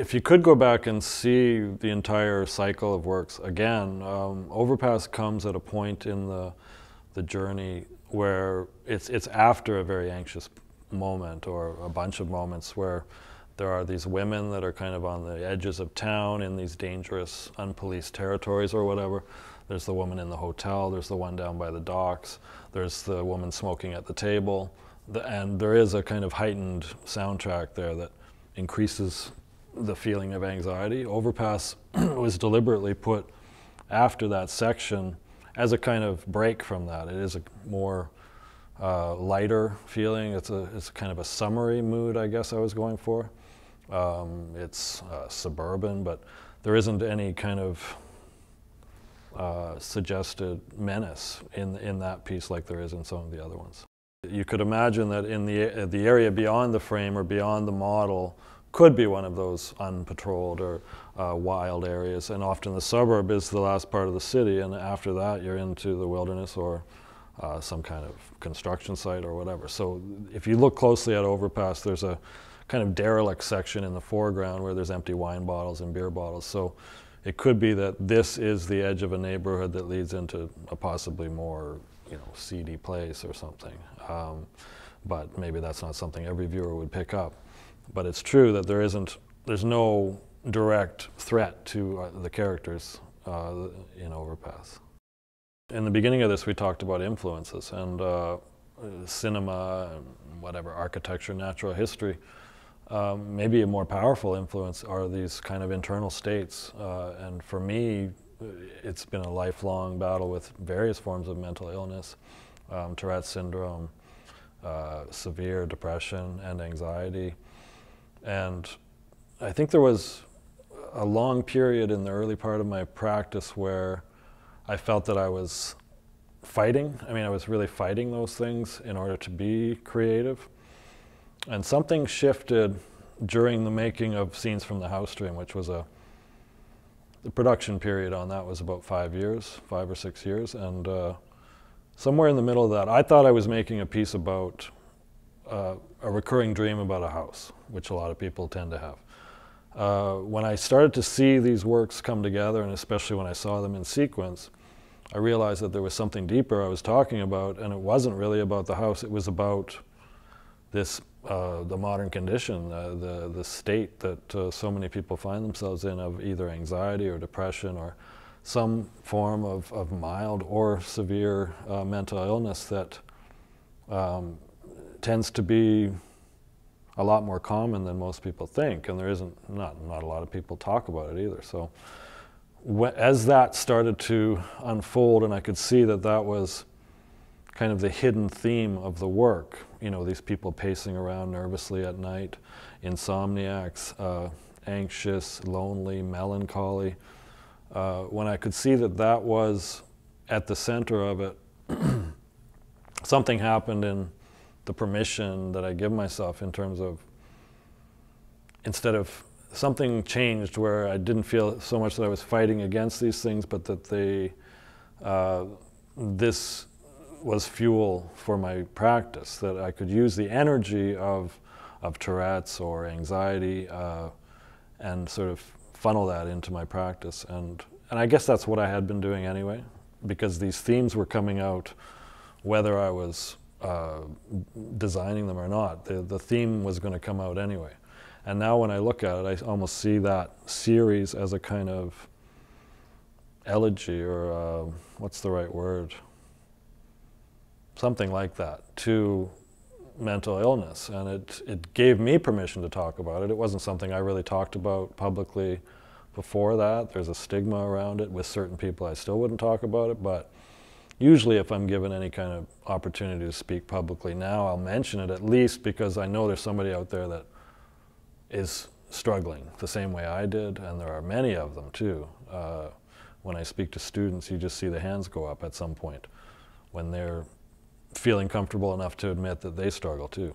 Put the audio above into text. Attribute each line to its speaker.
Speaker 1: if you could go back and see the entire cycle of works again, Overpass comes at a point in the journey where it's after a very anxious moment, or a bunch of moments where there are these women that are kind of on the edges of town in these dangerous, unpoliced territories or whatever. There's the woman in the hotel, there's the one down by the docks, there's the woman smoking at the table, and there is a kind of heightened soundtrack there that increases the feeling of anxiety. Overpass was deliberately put after that section as a kind of break from that. It is a more lighter feeling. It's kind of a summery mood, I guess I was going for. It's suburban, but there isn't any kind of suggested menace in that piece like there is in some of the other ones. You could imagine that in the area beyond the frame or beyond the model could be one of those unpatrolled or wild areas, and often the suburb is the last part of the city, and after that you're into the wilderness or some kind of construction site or whatever. So if you look closely at Overpass, there's a kind of derelict section in the foreground where there's empty wine bottles and beer bottles. So it could be that this is the edge of a neighborhood that leads into a possibly more, seedy place or something. But maybe that's not something every viewer would pick up. But it's true that there's no direct threat to the characters in Overpass. In the beginning of this, we talked about influences and cinema and whatever, architecture, natural history. Maybe a more powerful influence are these kind of internal states. And for me, it's been a lifelong battle with various forms of mental illness, Tourette's syndrome, severe depression and anxiety. And I think there was a long period in the early part of my practice where I felt that I was fighting. I was really fighting those things in order to be creative. And something shifted during the making of Scenes from the House Dream, which was the production period on that was about 5 or 6 years. And somewhere in the middle of that, I thought I was making a piece about a recurring dream about a house, which a lot of people tend to have. When I started to see these works come together, and especially when I saw them in sequence, I realized that there was something deeper I was talking about, and it wasn't really about the house. It was about this, the modern condition, the state that so many people find themselves in, of either anxiety or depression or some form of mild or severe mental illness that tends to be a lot more common than most people think, and there isn't, not a lot of people talk about it either. So as that started to unfold, and I could see that that was kind of the hidden theme of the work, these people pacing around nervously at night, insomniacs, anxious, lonely, melancholy. When I could see that that was at the center of it, something happened in the permission that I give myself in terms of, instead of, something changed where I didn't feel so much that I was fighting against these things, but that this was fuel for my practice, that I could use the energy of Tourette's or anxiety and sort of funnel that into my practice. And I guess that's what I had been doing anyway, because these themes were coming out whether I was designing them or not. The theme was going to come out anyway. And now when I look at it, I almost see that series as a kind of elegy, or what's the right word? Something like that, to mental illness. And it gave me permission to talk about it. It wasn't something I really talked about publicly before that. There's a stigma around it. With certain people, I still wouldn't talk about it, but usually if I'm given any kind of opportunity to speak publicly now, I'll mention it, at least because I know there's somebody out there that is struggling the same way I did, and there are many of them too. When I speak to students, you just see the hands go up at some point when they're feeling comfortable enough to admit that they struggle too.